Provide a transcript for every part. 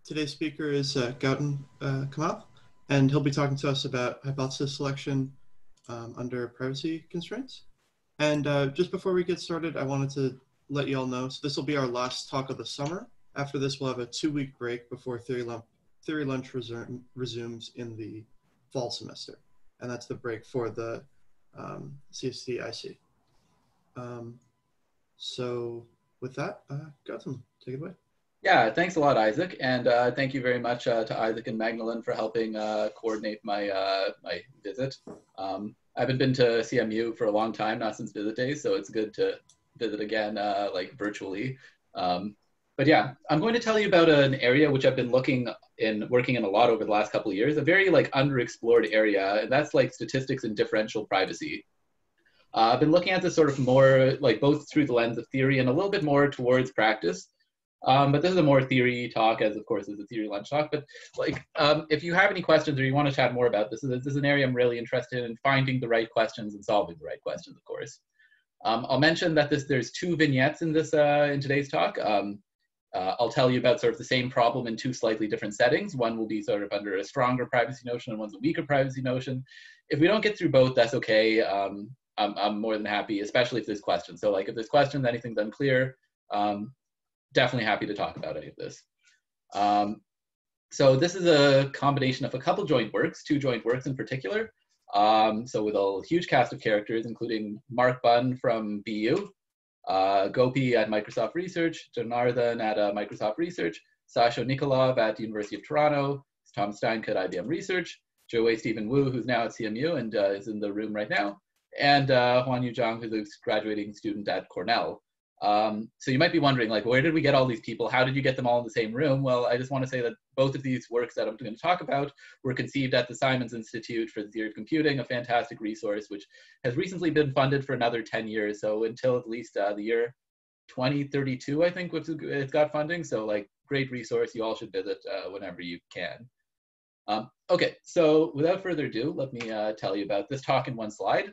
Today's speaker is Gautam Kamath, and he'll be talking to us about hypothesis selection under privacy constraints. And just before we get started, I wanted to let you all know, so this will be our last talk of the summer. After this, we'll have a 2-week break before Theory Lunch resumes in the fall semester. And that's the break for the CST-IC. So with that, Gautam, take it away. Yeah, thanks a lot, Isaac, and thank you very much to Isaac and Magdalene for helping coordinate my my visit. I haven't been to CMU for a long time, not since visit days, so it's good to visit again, like virtually. But yeah, I'm going to tell you about an area which I've been working in a lot over the last couple of years, a very like underexplored area, and that's like statistics and differential privacy. I've been looking at this sort of more like both through the lens of theory and a little bit more towards practice. But this is a more theory talk, as of course is a theory lunch talk. But like, if you have any questions or you want to chat more about this is an area I'm really interested in finding the right questions and solving the right questions, of course. I'll mention that there's 2 vignettes in this in today's talk. I'll tell you about sort of the same problem in 2 slightly different settings. One will be sort of under a stronger privacy notion, and one's a weaker privacy notion. If we don't get through both, that's okay. I'm more than happy, especially if there's questions. So like, if there's questions, anything's unclear. Definitely happy to talk about any of this. So this is a combination of a couple joint works, 2 joint works in particular. So with a huge cast of characters, including Mark Bunn from BU, Gopi at Microsoft Research, Jonardhan at Microsoft Research, Sasho Nikolov at the University of Toronto, Tom Steinke at IBM Research, Joe Stephen Wu, who's now at CMU and is in the room right now, and Huan Yu Zhang, who's a graduating student at Cornell. So you might be wondering, like, where did we get all these people? How did you get them all in the same room? Well, I just want to say that both of these works that I'm going to talk about were conceived at the Simons Institute for the Theory of Computing, a fantastic resource which has recently been funded for another 10 years. So until at least the year 2032, I think it's got funding. So like, great resource. You all should visit whenever you can. Okay, so without further ado, let me tell you about this talk in 1 slide.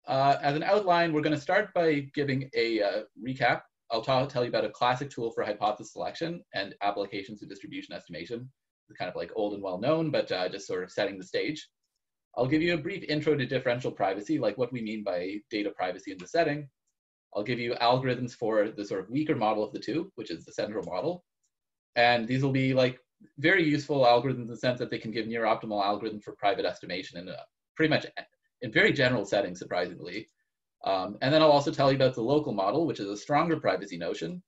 As an outline, we're going to start by giving a recap. I'll tell you about a classic tool for hypothesis selection and applications to distribution estimation. It's kind of like old and well known, but just sort of setting the stage. I'll give you a brief intro to differential privacy, like what we mean by data privacy in the setting. I'll give you algorithms for the sort of weaker model of the 2, which is the central model. And these will be like very useful algorithms in the sense that they can give near optimal algorithm for private estimation in pretty much in very general settings, surprisingly. And then I'll also tell you about the local model, which is a stronger privacy notion.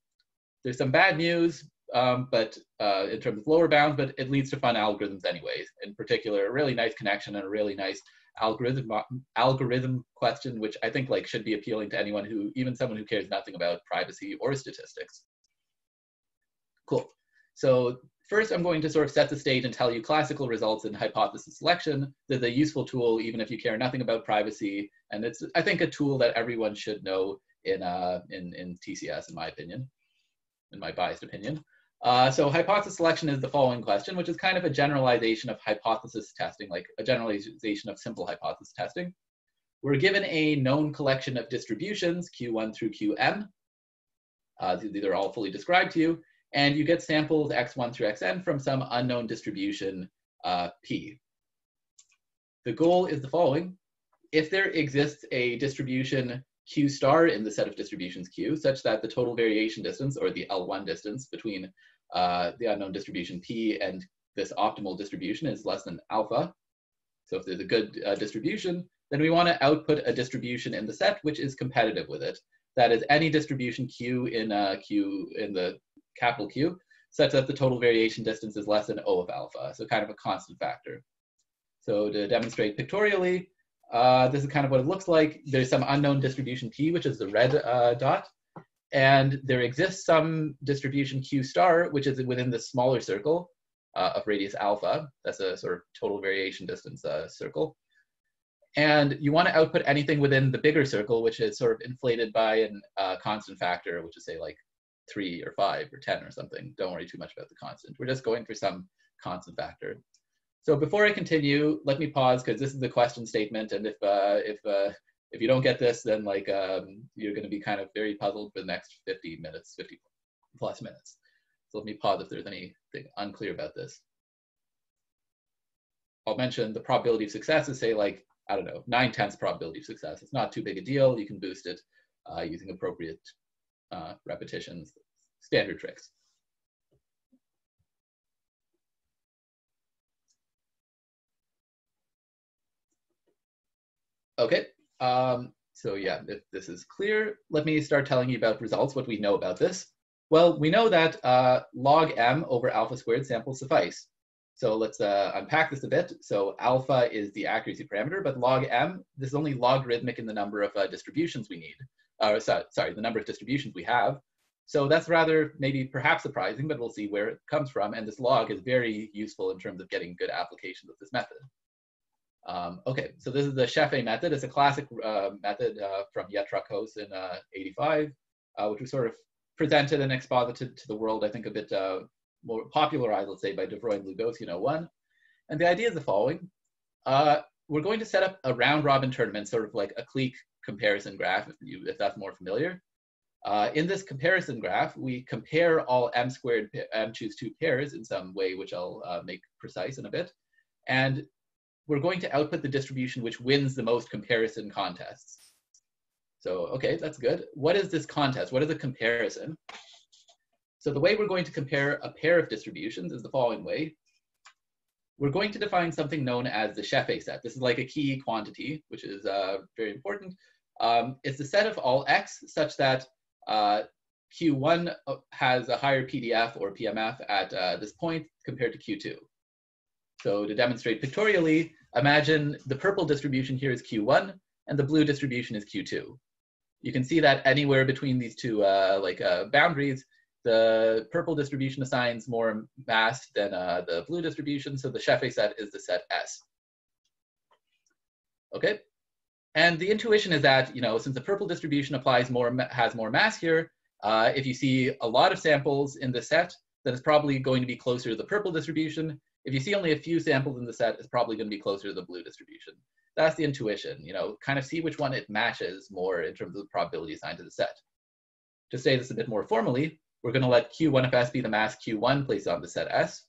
There's some bad news, but in terms of lower bounds, but it leads to fun algorithms anyways. In particular, a really nice connection and a really nice algorithm question, which I think like should be appealing to anyone who, even someone who cares nothing about privacy or statistics. Cool. So first, I'm going to sort of set the stage and tell you classical results in hypothesis selection. They're a useful tool, even if you care nothing about privacy. And it's, I think, a tool that everyone should know in TCS, in my opinion, in my biased opinion. So hypothesis selection is the following question, which is kind of a generalization of hypothesis testing, like a generalization of simple hypothesis testing. We're given a known collection of distributions, Q1 through Qm. These are all fully described to you. And you get samples x1 through xn from some unknown distribution p. The goal is the following. If there exists a distribution q star in the set of distributions q, such that the total variation distance, or the L1 distance between the unknown distribution p and this optimal distribution is less than alpha, so if there's a good distribution, then we want to output a distribution in the set which is competitive with it. That is any distribution q in the capital Q, such that the total variation distance is less than O of alpha, so kind of a constant factor. So to demonstrate pictorially, this is kind of what it looks like. There's some unknown distribution P, which is the red dot, and there exists some distribution Q star, which is within the smaller circle of radius alpha. That's a sort of total variation distance circle. And you want to output anything within the bigger circle, which is sort of inflated by a constant factor, which is say like 3 or 5 or 10 or something. Don't worry too much about the constant. We're just going for some constant factor. So before I continue, let me pause because this is the question statement. And if you don't get this, then like you're going to be kind of very puzzled for the next 50 minutes, 50 plus minutes. So let me pause if there's anything unclear about this. I'll mention the probability of success is, say, like, I don't know, 9/10 probability of success. It's not too big a deal. You can boost it using appropriate repetitions, standard tricks. Okay, so yeah, if this is clear, let me start telling you about results, what we know about this. Well, we know that log m over alpha squared samples suffice. So let's unpack this a bit. So alpha is the accuracy parameter, but log m, this is only logarithmic in the number of distributions we need. Sorry, the number of distributions we have. So that's rather maybe perhaps surprising, but we'll see where it comes from. And this log is very useful in terms of getting good applications of this method. Okay, so this is the Scheffé method. It's a classic method from Yetrukos in '85, which was sort of presented and exposited to the world, I think, a bit more popularized, let's say, by De Vroy and Lugosi in '01. And the idea is the following. We're going to set up a round-robin tournament, sort of like a clique comparison graph, if that's more familiar. In this comparison graph, we compare all m squared m choose 2 pairs in some way, which I'll make precise in a bit. And we're going to output the distribution which wins the most comparison contests. So, okay, that's good. What is this contest? What is a comparison? So the way we're going to compare a pair of distributions is the following way. We're going to define something known as the Scheffé set. This is like a key quantity, which is very important. It's the set of all x such that Q1 has a higher PDF or PMF at this point compared to Q2. So to demonstrate pictorially, imagine the purple distribution here is Q1 and the blue distribution is Q2. You can see that anywhere between these two boundaries, the purple distribution assigns more mass than the blue distribution. So the Scheffé set is the set S. Okay. And the intuition is that, since the purple distribution has more mass here, if you see a lot of samples in the set, then it's probably going to be closer to the purple distribution. If you see only a few samples in the set, it's probably going to be closer to the blue distribution. That's the intuition, kind of see which one it matches more in terms of the probability assigned to the set. To say this a bit more formally, we're going to let Q1 of S be the mass Q1 placed on the set S.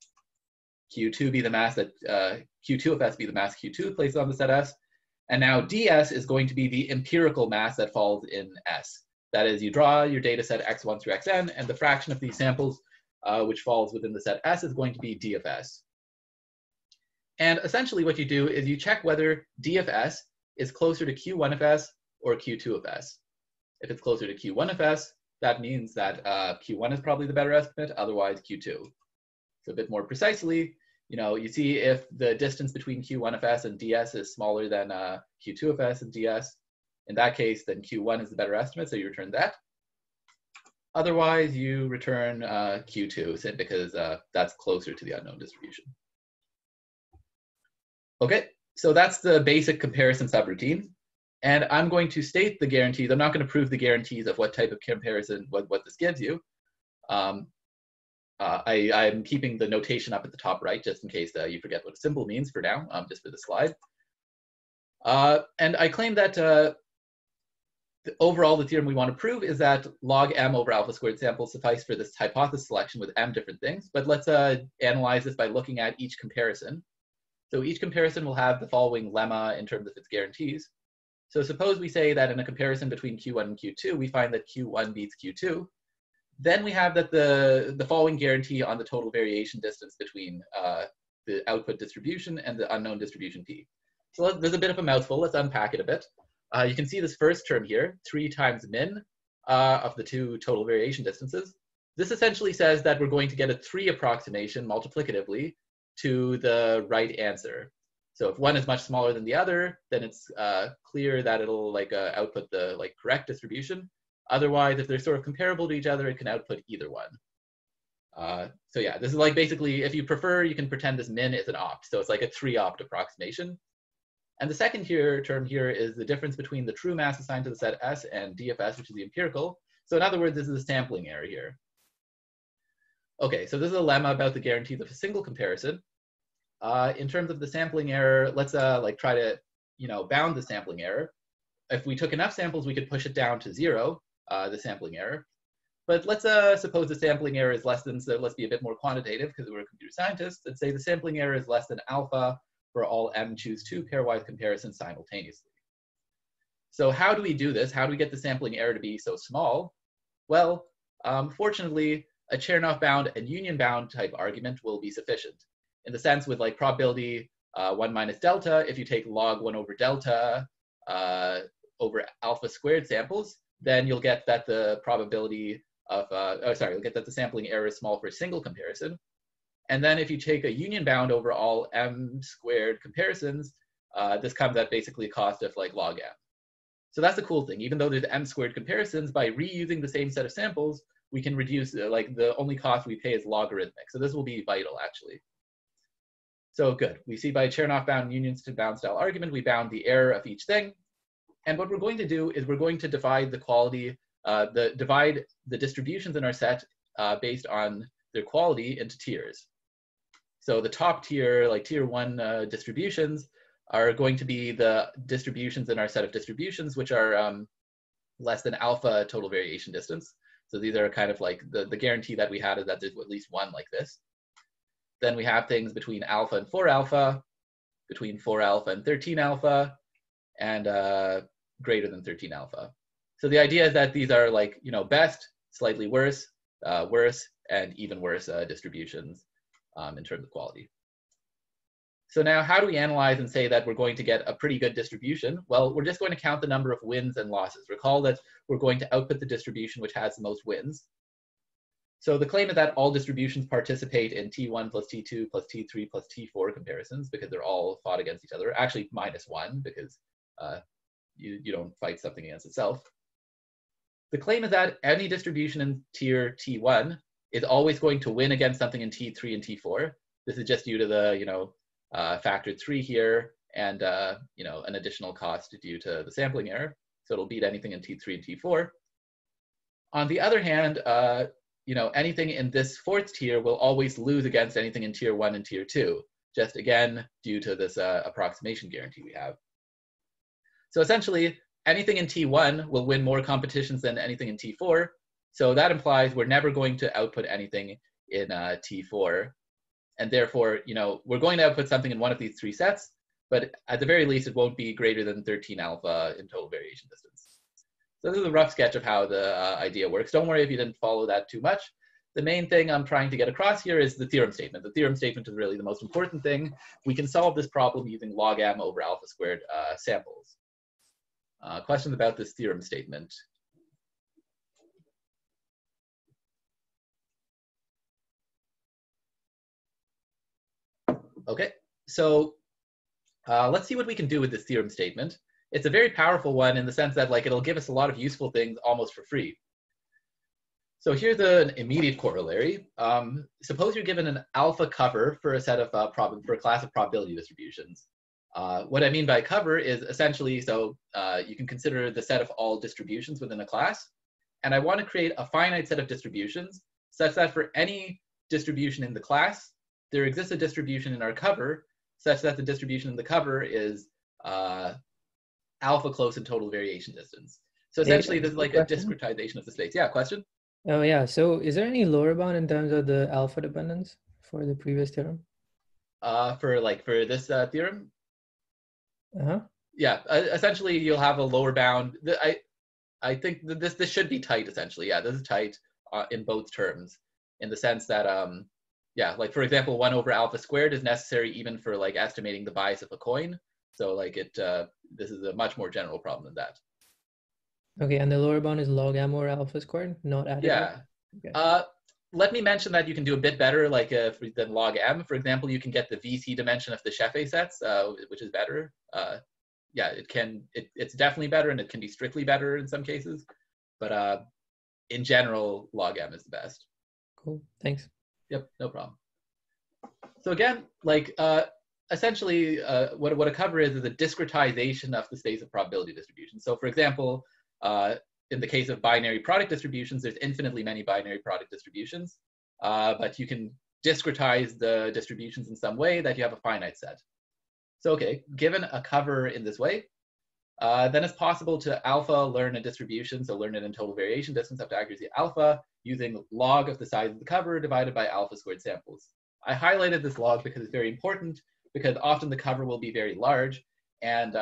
Q2 be the mass that Q2 of S be the mass Q2 placed on the set S. And now DS is going to be the empirical mass that falls in S. That is, you draw your data set x1 through xn, and the fraction of these samples which falls within the set S is going to be D of S. And essentially what you do is you check whether D of S is closer to Q1 of S or Q2 of S. If it's closer to Q1 of S, that means that Q1 is probably the better estimate, otherwise Q2. So a bit more precisely, you see if the distance between Q1 of S and DS is smaller than Q2 of S and DS. In that case, then Q1 is the better estimate, so you return that. Otherwise, you return Q2 because that's closer to the unknown distribution. Okay, so that's the basic comparison subroutine. And I'm going to state the guarantees. I'm not going to prove the guarantees of what type of comparison, what this gives you. I'm keeping the notation up at the top right, just in case you forget what a symbol means for now, just for the slide. And I claim that overall, the theorem we want to prove is that log m over alpha squared samples suffice for this hypothesis selection with m different things. But let's analyze this by looking at each comparison. So each comparison will have the following lemma in terms of its guarantees. So suppose we say that in a comparison between Q1 and Q2, we find that Q1 beats Q2. Then we have that the following guarantee on the total variation distance between the output distribution and the unknown distribution P. So there's a bit of a mouthful. Let's unpack it a bit. You can see this first term here, 3 times min of the two total variation distances. This essentially says that we're going to get a 3 approximation multiplicatively to the right answer. So if one is much smaller than the other, then it's clear that it'll output the correct distribution. Otherwise, if they're sort of comparable to each other, it can output either one. So yeah, this is basically, if you prefer, you can pretend this min is an opt. So it's like a 3-opt approximation. And the second term here is the difference between the true mass assigned to the set S and DFS, which is the empirical. So in other words, this is a sampling error here. Okay, so this is a lemma about the guarantees of a single comparison. In terms of the sampling error, let's try to bound the sampling error. If we took enough samples, we could push it down to 0, the sampling error. But let's suppose the sampling error is less than, so let's be a bit more quantitative because we're computer scientists, and say the sampling error is less than alpha for all m choose 2 pairwise comparisons simultaneously. So how do we do this? How do we get the sampling error to be so small? Well, fortunately, a Chernoff bound and union bound type argument will be sufficient. In the sense with like probability 1 minus delta, if you take log 1 over delta over alpha squared samples, then you'll get that the probability of, you'll get that the sampling error is small for a single comparison. And then if you take a union bound over all m squared comparisons, this comes at basically a cost of like log m. So that's the cool thing. Even though there's m squared comparisons, by reusing the same set of samples, we can reduce, like the only cost we pay is logarithmic. So this will be vital actually. So good. We see by Chernoff bound unions to bound style argument, we bound the error of each thing. And what we're going to do is we're going to divide the quality, divide the distributions in our set based on their quality into tiers. So the top tier, like tier 1 distributions, are going to be the distributions in our set of distributions, which are less than alpha total variation distance. So these are kind of like the guarantee that we had is that there's at least one like this. Then we have things between alpha and 4 alpha, between 4 alpha and 13 alpha, and greater than 13 alpha. So the idea is that these are like, you know, best, slightly worse, worse, and even worse distributions in terms of quality. So now how do we analyze and say that we're going to get a pretty good distribution? Well, we're just going to count the number of wins and losses. Recall that we're going to output the distribution which has the most wins. So the claim is that all distributions participate in T1 plus T2 plus T3 plus T4 comparisons because they're all fought against each other. Actually, -1 because you don't fight something against itself. The claim is that any distribution in tier T1 is always going to win against something in T3 and T4. This is just due to the, you know, factor 3 here and, you know, an additional cost due to the sampling error. So it'll beat anything in T3 and T4. On the other hand, you know, anything in this 4th tier will always lose against anything in tier 1 and tier 2, just again, due to this approximation guarantee we have. So essentially, anything in T1 will win more competitions than anything in T4. So that implies we're never going to output anything in T4. And therefore, you know, we're going to output something in one of these 3 sets, but at the very least, it won't be greater than 13 alpha in total variation distance. So this is a rough sketch of how the idea works. Don't worry if you didn't follow that too much. The main thing I'm trying to get across here is the theorem statement. The theorem statement is really the most important thing. We can solve this problem using log m over alpha squared samples. Questions about this theorem statement? Okay, so let's see what we can do with this theorem statement. It's a very powerful one in the sense that like it'll give us a lot of useful things almost for free. So here's an immediate corollary. Suppose you're given an alpha cover for a set of for a class of probability distributions. What I mean by cover is essentially, so you can consider the set of all distributions within a class, and I want to create a finite set of distributions such that for any distribution in the class, there exists a distribution in our cover such that the distribution in the cover is alpha close in total variation distance. So essentially, this is like a discretization of the space. Yeah, question? Oh yeah, so is there any lower bound in terms of the alpha dependence for the previous theorem? For this theorem? Uh-huh. Yeah, essentially you'll have a lower bound. I think that this should be tight essentially. Yeah, this is tight in both terms in the sense that yeah, like for example, 1 over alpha squared is necessary even for like estimating the bias of a coin. So like this is a much more general problem than that. Okay, and the lower bound is log m over alpha squared, not additive? Yeah. Okay. Let me mention that you can do a bit better like than log m. For example, you can get the VC dimension of the Scheffé sets, which is better. Yeah, it's definitely better, and it can be strictly better in some cases. But in general, log m is the best. Cool, thanks. Yep, no problem. So again, like essentially what a cover is a discretization of the space of probability distribution. So for example, in the case of binary product distributions, there's infinitely many binary product distributions, but you can discretize the distributions in some way that you have a finite set. So okay, given a cover in this way, then it's possible to alpha learn a distribution, so learn it in total variation distance up to accuracy alpha, using log of the size of the cover divided by alpha squared samples. I highlighted this log because it's very important, because often the cover will be very large, and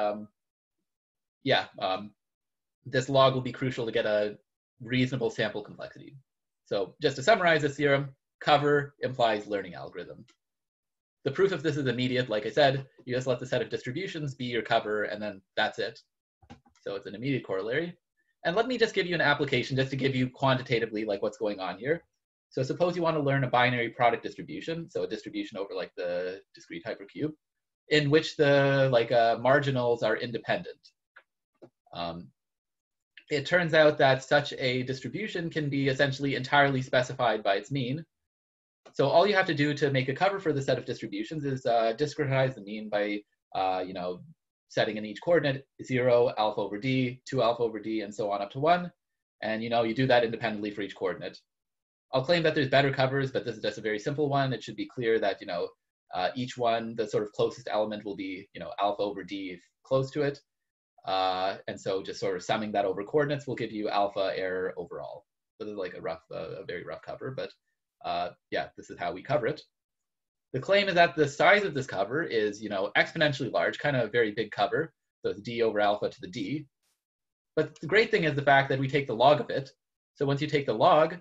this log will be crucial to get a reasonable sample complexity. So just to summarize this theorem, cover implies learning algorithm. The proof of this is immediate. Like I said, you just let the set of distributions be your cover, and then that's it. So it's an immediate corollary. And let me just give you an application just to give you quantitatively like what's going on here. So suppose you want to learn a binary product distribution, so a distribution over like the discrete hypercube, in which the marginals are independent. It turns out that such a distribution can be essentially entirely specified by its mean. So all you have to do to make a cover for the set of distributions is discretize the mean by setting in each coordinate 0, alpha over d, 2 alpha over d, and so on up to 1. And you do that independently for each coordinate. I'll claim that there's better covers, but this is just a very simple one. It should be clear that each one, the sort of closest element will be alpha over d close to it. And so just sort of summing that over coordinates will give you alpha error overall. So this is like a very rough cover, but yeah, this is how we cover it. The claim is that the size of this cover is, exponentially large, kind of a very big cover. So it's d over alpha to the d. But the great thing is the fact that we take the log of it. So once you take the log,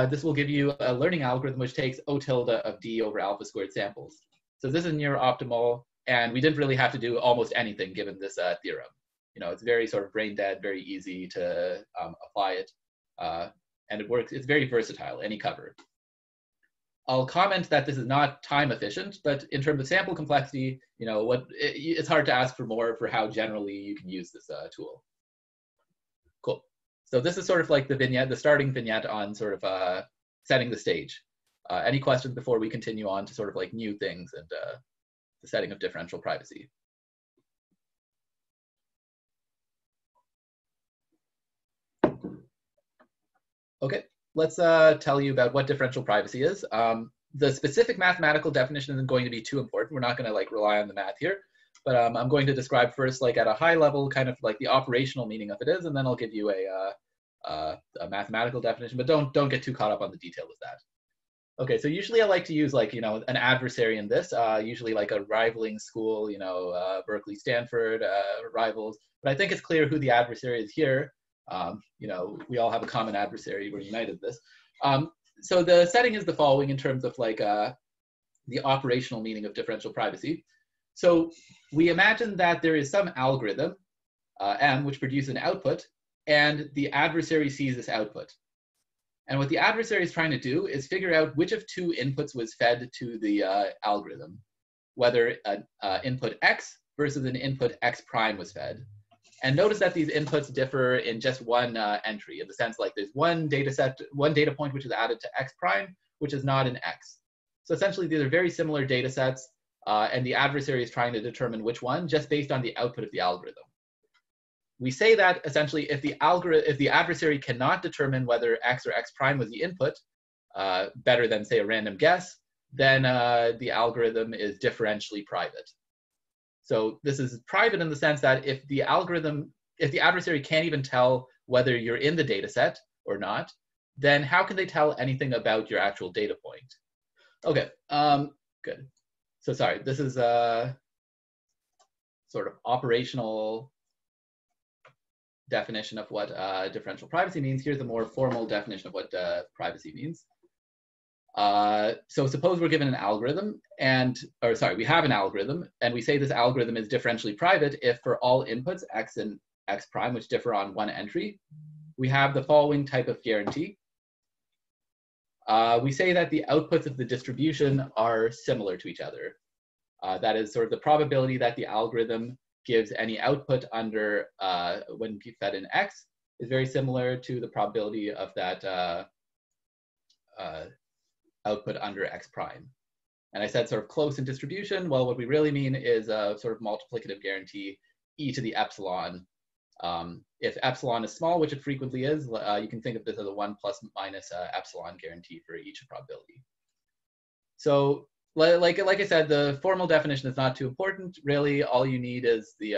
this will give you a learning algorithm which takes O tilde of d over alpha squared samples. So this is near optimal, and we didn't really have to do almost anything given this theorem. It's very sort of brain dead, very easy to apply it, and it works. It's very versatile, any cover. I'll comment that this is not time efficient, but in terms of sample complexity, it's hard to ask for more for how generally you can use this tool. Cool. So this is sort of like the vignette, the starting vignette on sort of setting the stage. Any questions before we continue on to sort of like new things and the setting of differential privacy? Okay, let's tell you about what differential privacy is. The specific mathematical definition isn't going to be too important. We're not going to rely on the math here, but I'm going to describe first at a high level kind of the operational meaning of it is, and then I'll give you a mathematical definition, but don't get too caught up on the detail of that. Okay, so usually I like to use an adversary in this, usually a rivaling school, Berkeley, Stanford, rivals, but I think it's clear who the adversary is here. We all have a common adversary. We're united this. So the setting is the following in terms of the operational meaning of differential privacy. So we imagine that there is some algorithm, M, which produces an output, and the adversary sees this output. And what the adversary is trying to do is figure out which of two inputs was fed to the algorithm, whether an input X versus an input X prime was fed. And notice that these inputs differ in just one entry, in the sense there's one data point which is added to X prime, which is not an X. So essentially these are very similar data sets, and the adversary is trying to determine which one just based on the output of the algorithm. We say that essentially if the adversary cannot determine whether X or X prime was the input, better than say a random guess, then the algorithm is differentially private. So this is private in the sense that if the adversary can't even tell whether you're in the data set or not, then how can they tell anything about your actual data point? Okay, good. So sorry, this is a sort of operational definition of what differential privacy means. Here's a more formal definition of what privacy means. So suppose we're given an algorithm we have an algorithm and we say this algorithm is differentially private if for all inputs X and X prime, which differ on one entry, we have the following type of guarantee. We say that the outputs of the distribution are similar to each other. That is sort of the probability that the algorithm gives any output under when fed in X is very similar to the probability of that output under X prime. And I said sort of close in distribution. Well, what we really mean is a sort of multiplicative guarantee, e to the epsilon. If epsilon is small, which it frequently is, you can think of this as a 1 plus minus epsilon guarantee for each probability. So like I said, the formal definition is not too important. Really, all you need is the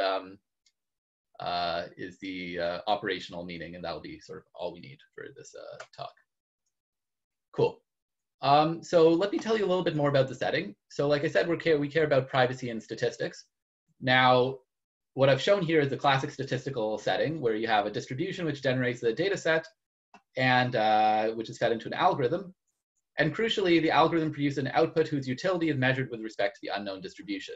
is the operational meaning, and that'll be sort of all we need for this talk. Cool. So let me tell you a little bit more about the setting. So like I said, we care about privacy and statistics. Now, what I've shown here is the classic statistical setting where you have a distribution which generates the data set and which is fed into an algorithm. And crucially, the algorithm produces an output whose utility is measured with respect to the unknown distribution.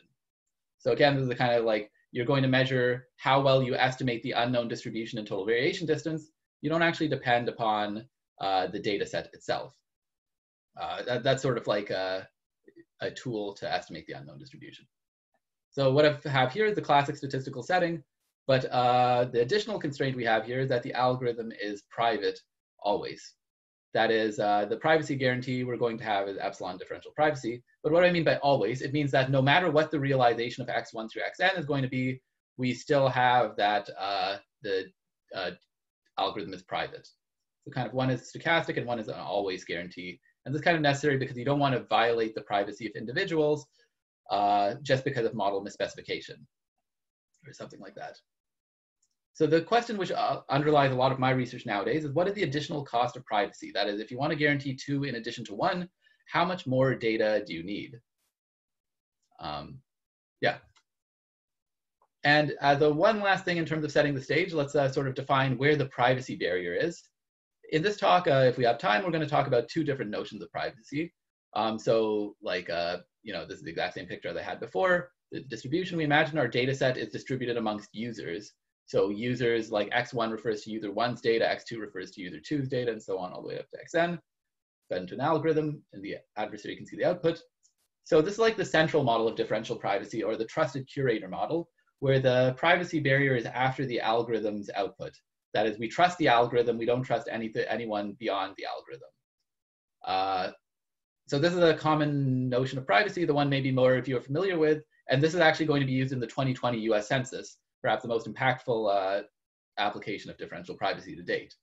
So again, this is the kind of like, you're going to measure how well you estimate the unknown distribution and total variation distance. You don't actually depend upon the data set itself. That's sort of like a tool to estimate the unknown distribution. So what I have here is the classic statistical setting, but the additional constraint we have here is that the algorithm is private always. That is, the privacy guarantee we're going to have is epsilon differential privacy. But what do I mean by always? It means that no matter what the realization of x1 through xn is going to be, we still have that the algorithm is private. So kind of one is stochastic and one is an always guarantee. And this is kind of necessary because you don't want to violate the privacy of individuals just because of model misspecification or something like that. So the question which underlies a lot of my research nowadays is, what is the additional cost of privacy? That is, if you want to guarantee 2 in addition to 1, how much more data do you need? Yeah. And as a one last thing in terms of setting the stage, let's sort of define where the privacy barrier is. In this talk, if we have time, we're going to talk about 2 different notions of privacy. So like, you know, this is the exact same picture as I had before. The distribution, we imagine our data set is distributed amongst users. So users like x1 refers to user 1's data, x2 refers to user 2's data, and so on all the way up to xn, fed into an algorithm, and the adversary can see the output. So this is like the central model of differential privacy, or the trusted curator model, where the privacy barrier is after the algorithm's output. That is, we trust the algorithm, we don't trust anyone beyond the algorithm. So this is a common notion of privacy, the one maybe more if you're familiar with, and this is actually going to be used in the 2020 US Census, perhaps the most impactful application of differential privacy to date.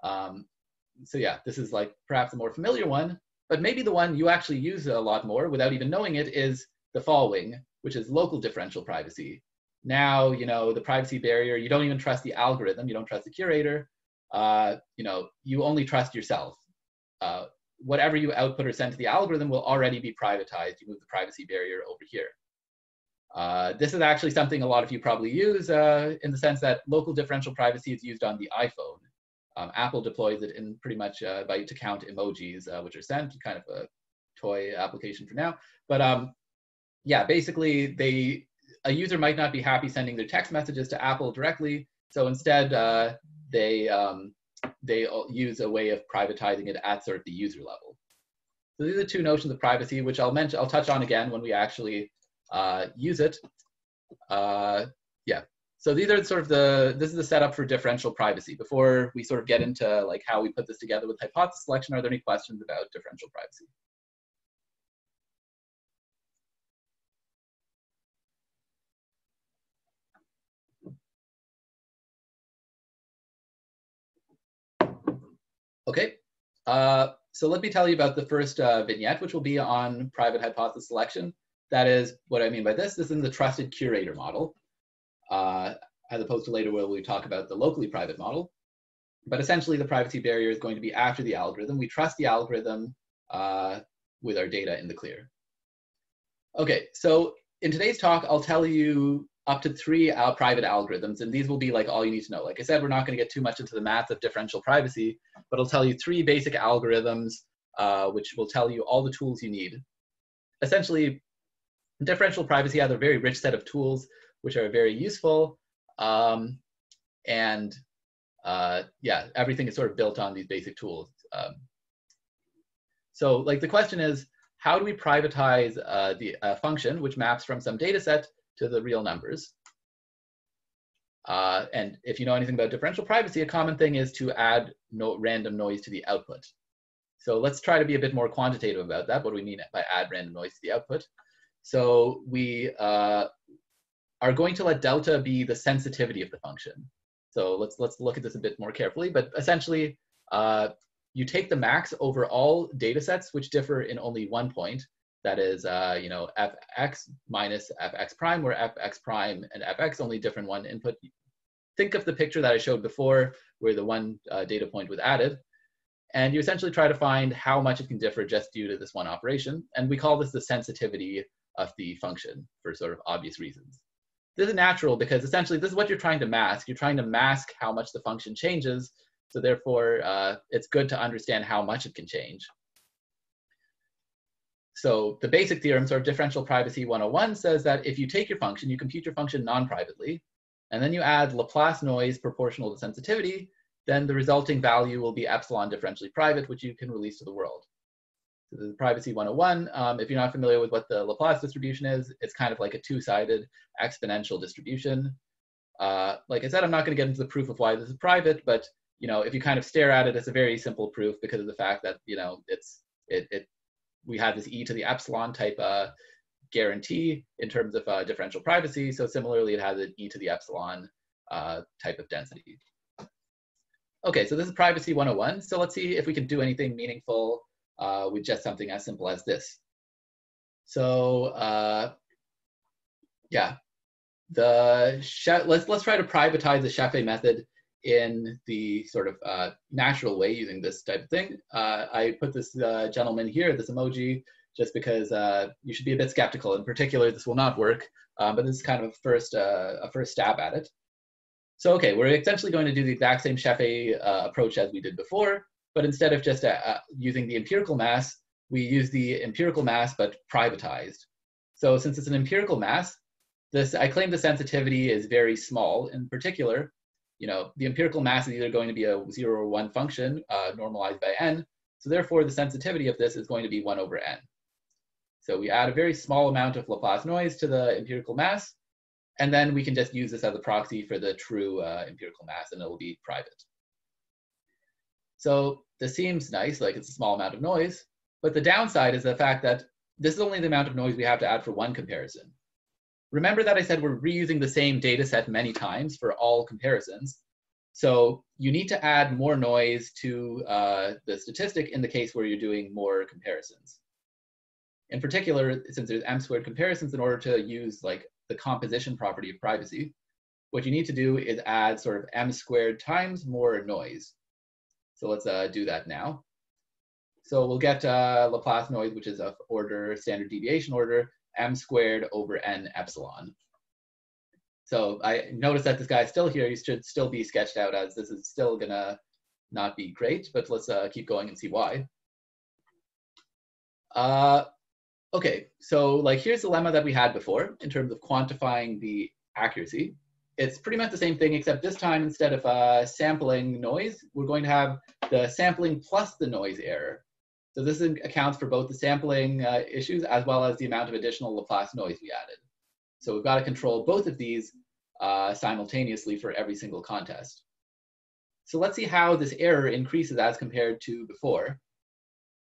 So yeah, this is like perhaps a more familiar one, but maybe the one you actually use a lot more without even knowing it is the following, which is local differential privacy. Now, you know, the privacy barrier, you don't even trust the algorithm, you don't trust the curator, you know, you only trust yourself. Whatever you output or send to the algorithm will already be privatized. You move the privacy barrier over here. This is actually something a lot of you probably use in the sense that local differential privacy is used on the iPhone. Apple deploys it in pretty much to count emojis which are sent, kind of a toy application for now. But yeah, basically a user might not be happy sending their text messages to Apple directly. So instead, they use a way of privatizing it at sort of the user level. So these are 2 notions of privacy, which I'll touch on again when we actually use it. Yeah, so these are sort of this is the setup for differential privacy. Before we sort of get into like how we put this together with hypothesis selection, are there any questions about differential privacy? Okay, so let me tell you about the first vignette, which will be on private hypothesis selection. That is what I mean by this. This is the trusted curator model, as opposed to later where we talk about the locally private model. But essentially, the privacy barrier is going to be after the algorithm. We trust the algorithm with our data in the clear. Okay, so in today's talk, I'll tell you up to 3 private algorithms, and these will be like all you need to know. Like I said, we're not going to get too much into the math of differential privacy, but I'll tell you 3 basic algorithms, which will tell you all the tools you need. Essentially, differential privacy has a very rich set of tools, which are very useful. Yeah, everything is sort of built on these basic tools. So like the question is, how do we privatize the function which maps from some data set to the real numbers? And if you know anything about differential privacy, a common thing is to add random noise to the output. So let's try to be a bit more quantitative about that. What do we mean by add random noise to the output? So we are going to let delta be the sensitivity of the function. So let's look at this a bit more carefully. But essentially, you take the max over all data sets which differ in only one point. That is, you know, fx minus fx prime, where fx prime and fx only differ in one input think of the picture that I showed before where the one data point was added. And you essentially try to find how much it can differ just due to this one operation. And we call this the sensitivity of the function for sort of obvious reasons. This is natural because essentially this is what you're trying to mask. You're trying to mask how much the function changes. So therefore, it's good to understand how much it can change. So the basic theorem, sort of Differential Privacy 101, says that if you take your function, you compute your function non-privately, and then you add Laplace noise proportional to sensitivity, then the resulting value will be epsilon differentially private, which you can release to the world. So this is Privacy 101. If you're not familiar with what the Laplace distribution is, it's kind of like a two-sided exponential distribution. Like I said, I'm not going to get into the proof of why this is private, but if you kind of stare at it, it's a very simple proof because of the fact that we had this e to the epsilon type guarantee in terms of differential privacy. So similarly, it has an e to the epsilon type of density. Okay, so this is Privacy 101. So let's see if we can do anything meaningful with just something as simple as this. So yeah, let's try to privatize the Scheffé method in the sort of natural way using this type of thing. I put this gentleman here, this emoji, just because you should be a bit skeptical. In particular, this will not work, but this is kind of a first stab at it. So okay, we're essentially going to do the exact same Scheffé approach as we did before, but instead of just using the empirical mass, we use the empirical mass but privatized. So since it's an empirical mass, I claim the sensitivity is very small. In particular, the empirical mass is either going to be a 0 or 1 function normalized by n. So therefore, the sensitivity of this is going to be 1 over n. So we add a very small amount of Laplace noise to the empirical mass, and then we can just use this as a proxy for the true empirical mass, and it will be private. So this seems nice, like it's a small amount of noise, but the downside is the fact that this is only the amount of noise we have to add for one comparison. Remember that I said we're reusing the same data set many times for all comparisons. So you need to add more noise to the statistic in the case where you're doing more comparisons. In particular, since there's m-squared comparisons, in order to use like the composition property of privacy, what you need to do is add sort of m-squared times more noise. So let's do that now. So we'll get Laplace noise, which is of order, standard deviation order, m-squared over n epsilon. So I noticed that this guy's still here. He should still be sketched out as this is still gonna not be great, but let's keep going and see why. Okay, so like here's the lemma that we had before in terms of quantifying the accuracy. It's pretty much the same thing, except this time instead of sampling noise, we're going to have the sampling plus the noise error. So this accounts for both the sampling issues as well as the amount of additional Laplace noise we added. So we've got to control both of these simultaneously for every single contest. So let's see how this error increases as compared to before.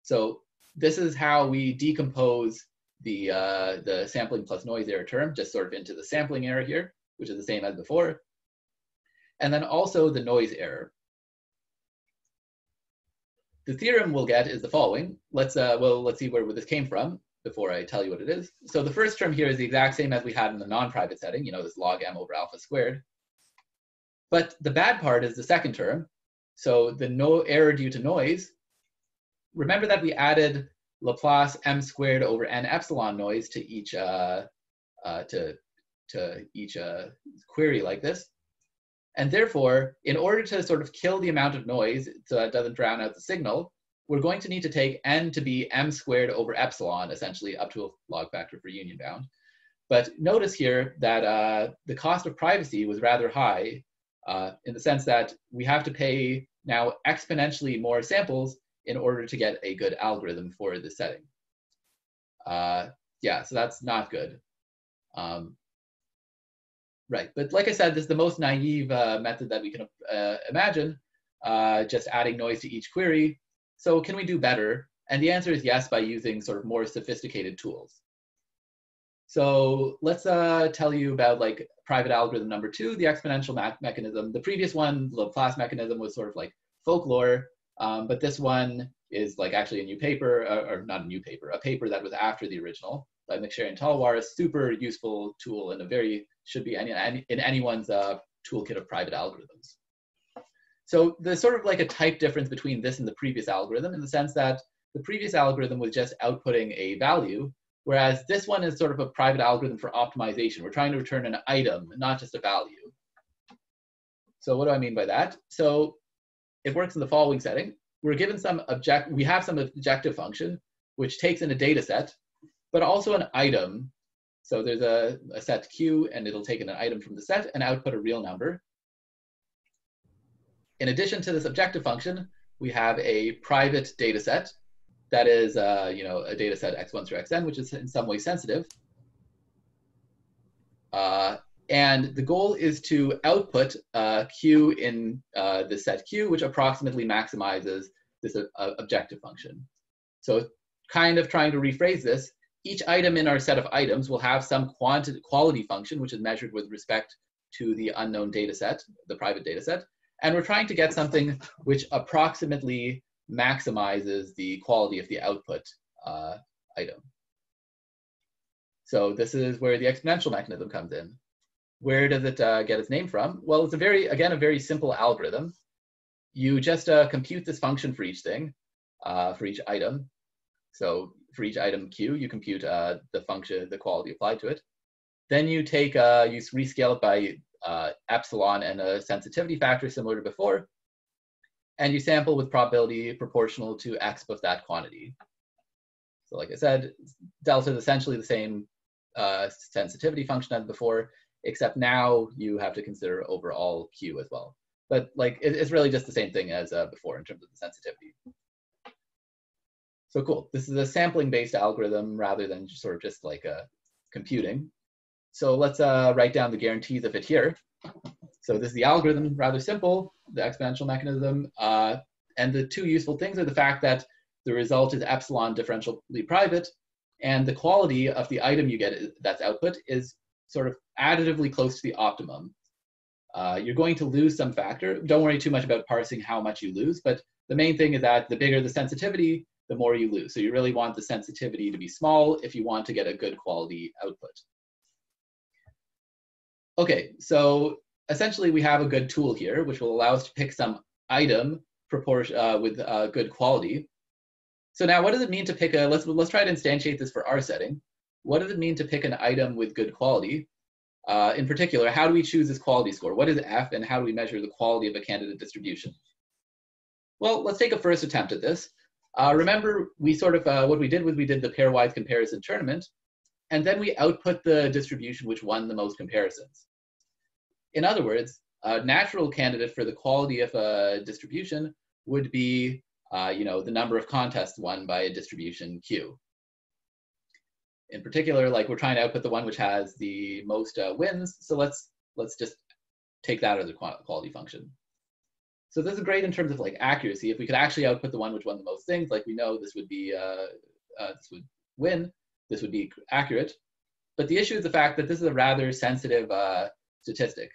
So this is how we decompose the sampling plus noise error term, just sort of into the sampling error here, which is the same as before, and then also the noise error. The theorem we'll get is the following. Let's see where this came from before I tell you what it is. So the first term here is the exact same as we had in the non-private setting, this log m over alpha squared. But the bad part is the second term. So the no error due to noise. Remember that we added Laplace m squared over n epsilon noise to each query like this. And therefore, in order to sort of kill the amount of noise so that it doesn't drown out the signal, we're going to need to take n to be m squared over epsilon, essentially up to a log factor for union bound. But notice here that the cost of privacy was rather high in the sense that we have to pay now exponentially more samples in order to get a good algorithm for this setting. Yeah, so that's not good. Right, but like I said, this is the most naive method that we can imagine, just adding noise to each query. So can we do better? And the answer is yes, by using sort of more sophisticated tools. So let's tell you about like private algorithm number 2, the exponential mechanism. The previous one, the Laplace mechanism, was sort of like folklore, but this one is like actually a new paper, or not a new paper, a paper that was after the original by McSherry and Talwar, a super useful tool and a very, should be in anyone's toolkit of private algorithms. So there's sort of like a type difference between this and the previous algorithm in the sense that the previous algorithm was just outputting a value, whereas this one is sort of a private algorithm for optimization. We're trying to return an item, not just a value. So what do I mean by that? So it works in the following setting. We're given we have some objective function, which takes in a data set, but also an item. So there's a set Q, and it'll take in an item from the set and output a real number. In addition to this objective function, we have a private data set that is a data set x1 through xn, which is in some way sensitive. And the goal is to output Q in the set Q, which approximately maximizes this objective function. So kind of trying to rephrase this, each item in our set of items will have some quality function, which is measured with respect to the unknown data set, the private data set. And we're trying to get something which approximately maximizes the quality of the output item. So this is where the exponential mechanism comes in. Where does it get its name from? Well, it's a very simple algorithm. You just compute this function for each thing, for each item. So for each item Q, you compute the function, the quality applied to it. Then you take, you rescale it by epsilon and a sensitivity factor similar to before, and you sample with probability proportional to exp of that quantity. So like I said, delta is essentially the same sensitivity function as before, except now you have to consider overall Q as well. But like it's really just the same thing as before in terms of the sensitivity. So cool. This is a sampling-based algorithm rather than just like computing. So let's write down the guarantees of it here. So this is the algorithm, rather simple, the exponential mechanism. And the two useful things are the fact that the result is epsilon differentially private, and the quality of the item you get that's output is sort of additively close to the optimum. You're going to lose some factor. Don't worry too much about parsing how much you lose, but the main thing is that the bigger the sensitivity, the more you lose. So you really want the sensitivity to be small if you want to get a good quality output. Okay, so essentially we have a good tool here, which will allow us to pick some item with good quality. So now what does it mean to pick let's try to instantiate this for our setting. What does it mean to pick an item with good quality? In particular, how do we choose this quality score? What is F, and how do we measure the quality of a candidate distribution? Well, let's take a first attempt at this. Remember, we what we did was we did the pairwise comparison tournament, and then we output the distribution which won the most comparisons. In other words, a natural candidate for the quality of a distribution would be the number of contests won by a distribution Q. In particular, like we're trying to output the one which has the most wins, so let's just take that as a quality function. So this is great in terms of like accuracy. If we could actually output the one which won the most things, like we know this would be this would win, this would be accurate. But the issue is the fact that this is a rather sensitive statistic.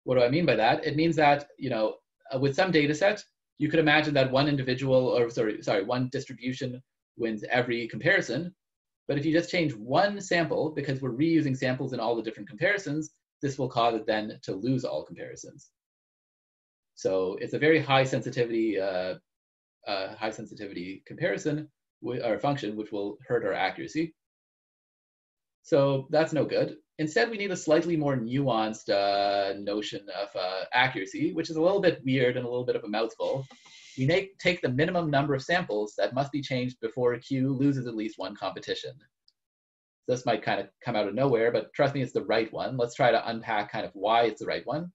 What do I mean by that? It means that with some data set, you could imagine that one distribution wins every comparison. But if you just change one sample, because we're reusing samples in all the different comparisons, this will cause it then to lose all comparisons. So it's a very high sensitivity comparison or function, which will hurt our accuracy. So that's no good. Instead, we need a slightly more nuanced notion of accuracy, which is a little bit weird and a little bit of a mouthful. We take the minimum number of samples that must be changed before a Q loses at least one competition. This might kind of come out of nowhere, but trust me, it's the right one. Let's try to unpack kind of why it's the right one.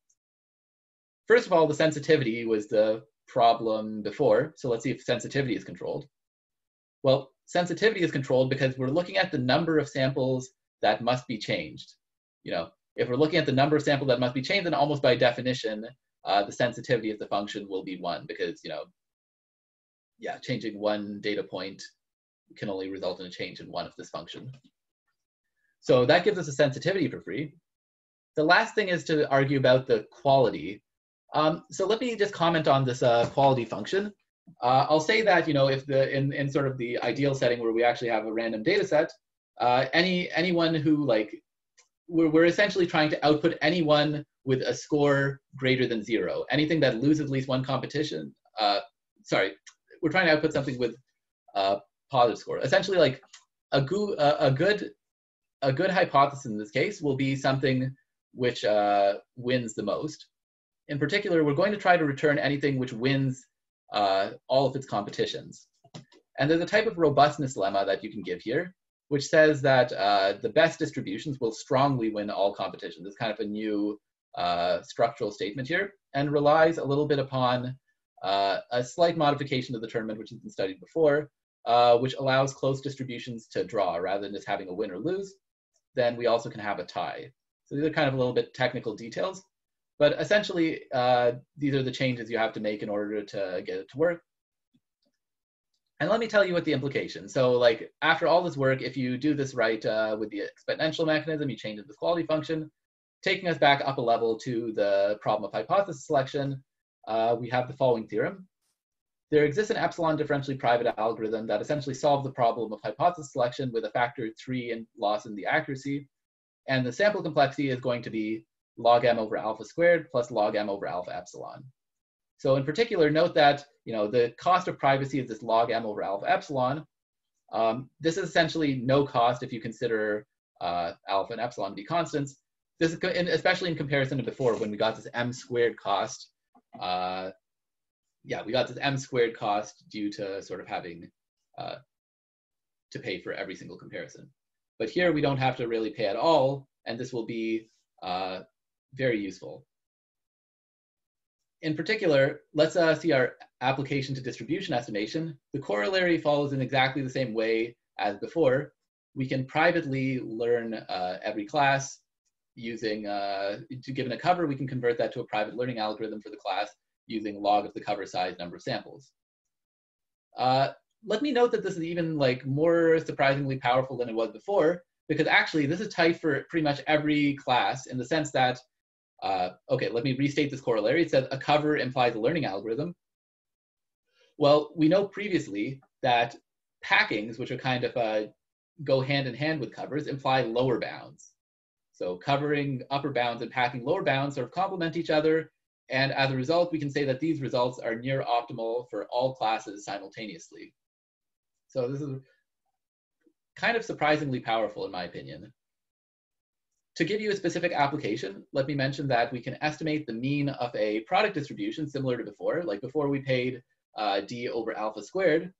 First of all, the sensitivity was the problem before. So let's see if sensitivity is controlled. Well, sensitivity is controlled because we're looking at the number of samples that must be changed. If we're looking at the number of samples that must be changed, then almost by definition, the sensitivity of the function will be 1 because, changing one data point can only result in a change in one of this function. So that gives us a sensitivity for free. The last thing is to argue about the quality. So let me just comment on this quality function. I'll say that, if in sort of the ideal setting where we actually have a random data set, anyone who we're essentially trying to output anyone with a score greater than 0. Anything that loses at least one competition, sorry, we're trying to output something with a positive score. Essentially, like a good hypothesis in this case will be something which wins the most. In particular, we're going to try to return anything which wins all of its competitions. And there's a type of robustness lemma that you can give here, which says that the best distributions will strongly win all competitions. It's kind of a new structural statement here, and relies a little bit upon a slight modification of the tournament, which has been studied before, which allows close distributions to draw rather than just having a win or lose. Then we also can have a tie. So these are kind of a little bit technical details, but essentially these are the changes you have to make in order to get it to work. And let me tell you what the implications. So like after all this work, if you do this right with the exponential mechanism, you change this quality function, taking us back up a level to the problem of hypothesis selection, we have the following theorem. There exists an epsilon differentially private algorithm that essentially solves the problem of hypothesis selection with a factor 3 in loss in the accuracy. And the sample complexity is going to be log m over alpha squared plus log m over alpha epsilon. So in particular, note that the cost of privacy is this log m over alpha epsilon. This is essentially no cost if you consider alpha and epsilon to be constants. This is especially in comparison to before when we got this m squared cost. Yeah, we got this m squared cost due to sort of having to pay for every single comparison. But here we don't have to really pay at all, and this will be very useful. In particular, let's see our application to distribution estimation. The corollary follows in exactly the same way as before. We can privately learn every class using, given a cover, we can convert that to a private learning algorithm for the class using log of the cover size number of samples. Let me note that this is even like more surprisingly powerful than it was before, because actually this is tight for pretty much every class in the sense that okay, let me restate this corollary. It says a cover implies a learning algorithm. Well, we know previously that packings, which are kind of go hand in hand with covers, imply lower bounds. So covering upper bounds and packing lower bounds sort of complement each other. And as a result, we can say that these results are near optimal for all classes simultaneously. So this is kind of surprisingly powerful in my opinion. To give you a specific application, let me mention that we can estimate the mean of a product distribution similar to before. Like before we paid d over alpha squared.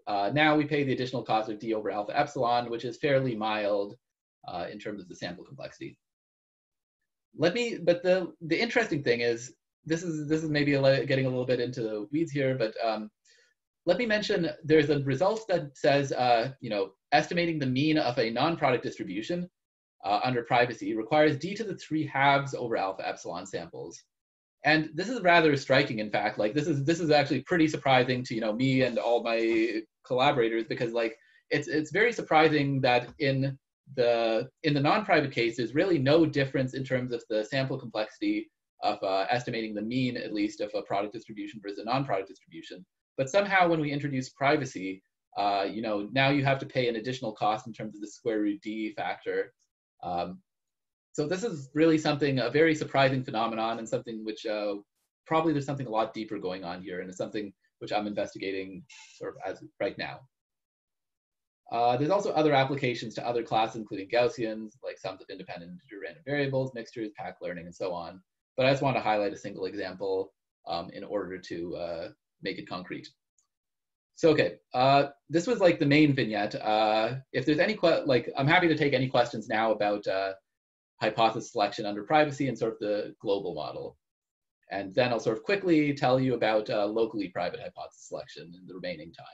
Now we pay the additional cost of d over alpha epsilon, which is fairly mild in terms of the sample complexity. But the interesting thing is, this is maybe getting a little bit into the weeds here, but let me mention there's a result that says, estimating the mean of a non-product distribution under privacy requires d to the 3/2 over alpha epsilon samples. And this is rather striking, in fact. Like this is actually pretty surprising to me and all my collaborators, because like it's very surprising that in the non-private case there's really no difference in terms of the sample complexity of estimating the mean, at least, of a product distribution versus a non-product distribution. But somehow when we introduce privacy, now you have to pay an additional cost in terms of the square root d factor. So this is really a very surprising phenomenon, and something which probably there's something a lot deeper going on here, and it's something which I'm investigating sort of as right now. There's also other applications to other classes, including Gaussians, like sums of independent integer random variables, mixtures, packed learning, and so on. But I just want to highlight a single example in order to make it concrete. So, okay, this was like the main vignette. If there's any, I'm happy to take any questions now about hypothesis selection under privacy and sort of the global model. And then I'll sort of quickly tell you about locally private hypothesis selection in the remaining time.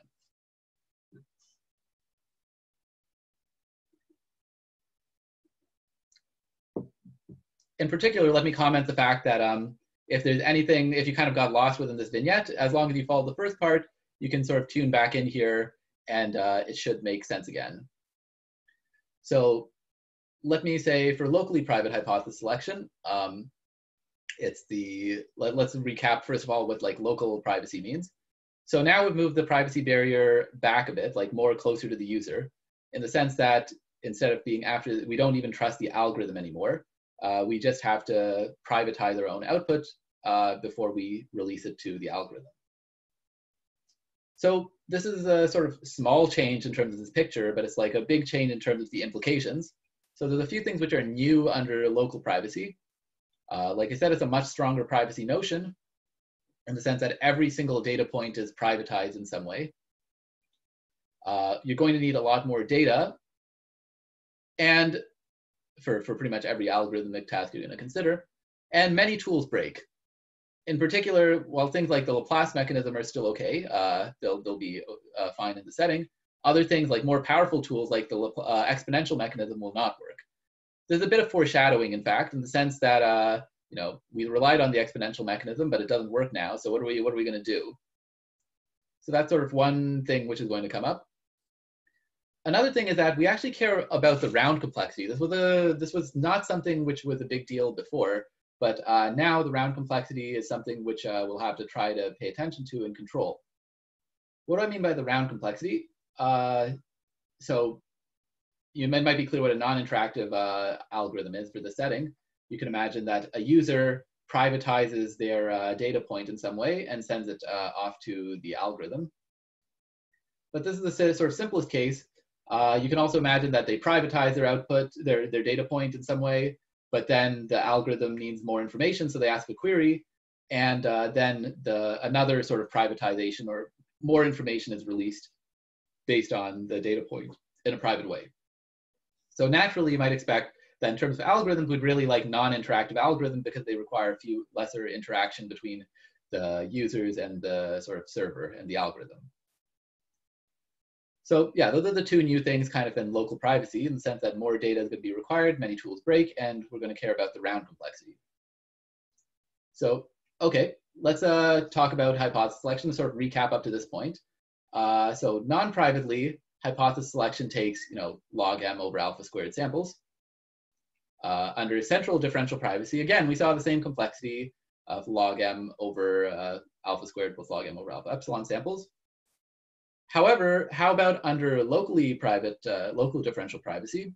In particular, let me comment the fact that if there's anything, if you kind of got lost within this vignette, as long as you follow the first part, you can sort of tune back in here and it should make sense again. So let me say for locally private hypothesis selection, it's let's recap first of all what like local privacy means. So now we've moved the privacy barrier back a bit, like more closer to the user, in the sense that instead of being we don't even trust the algorithm anymore. We just have to privatize our own output before we release it to the algorithm. So this is a sort of small change in terms of this picture, but it's like a big change in terms of the implications. So there's a few things which are new under local privacy. Like I said, it's a much stronger privacy notion in the sense that every single data point is privatized in some way. You're going to need a lot more data, and for pretty much every algorithmic task you're going to consider, and many tools break. In particular, while things like the Laplace mechanism are still okay, they'll be fine in the setting, other things like more powerful tools like the exponential mechanism will not work. There's a bit of foreshadowing, in fact, in the sense that we relied on the exponential mechanism, but it doesn't work now. So what are we going to do? So that's sort of one thing which is going to come up. Another thing is that we actually care about the round complexity. This was not something which was a big deal before, but now the round complexity is something which we'll have to try to pay attention to and control. What do I mean by the round complexity? So you might be clear what a non-interactive algorithm is for the setting. You can imagine that a user privatizes their data point in some way and sends it off to the algorithm. But this is the sort of simplest case. You can also imagine that they privatize their output, their data point in some way, but then the algorithm needs more information, so they ask a query, and then another sort of privatization or more information is released based on the data point in a private way. So naturally, you might expect that in terms of algorithms, we'd really like non-interactive algorithms because they require a few lesser interaction between the users and the sort of server and the algorithm. So yeah, those are the two new things kind of in local privacy in the sense that more data is going to be required, many tools break, and we're going to care about the round complexity. So, okay, let's talk about hypothesis selection, sort of recap up to this point. So non-privately, hypothesis selection takes, log m over alpha squared samples. Under central differential privacy, again, we saw the same complexity of log m over alpha squared plus log m over alpha epsilon samples. However, how about under locally private, local differential privacy?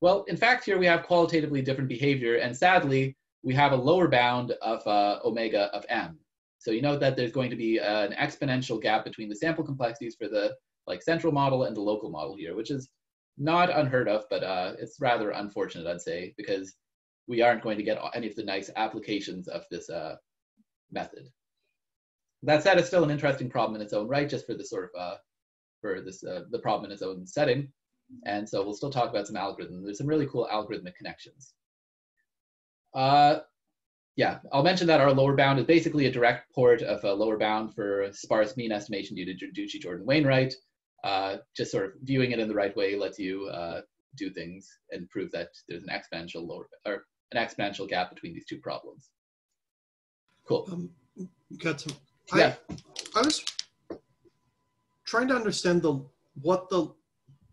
Well, in fact, here we have qualitatively different behavior, and sadly, we have a lower bound of omega of m. So you note that there's going to be an exponential gap between the sample complexities for the central model and the local model here, which is not unheard of, but it's rather unfortunate, I'd say, because we aren't going to get any of the nice applications of this method. That said, it's still an interesting problem in its own right, just for this sort of the problem in its own setting. And so we'll still talk about some algorithms. There's some really cool algorithmic connections. Yeah, I'll mention that our lower bound is basically a direct port of a lower bound for sparse mean estimation due to Ducci-Jordan-Wainwright. Just sort of viewing it in the right way lets you do things and prove that there's an exponential gap between these two problems. Cool. Gautam, yeah. I was trying to understand what the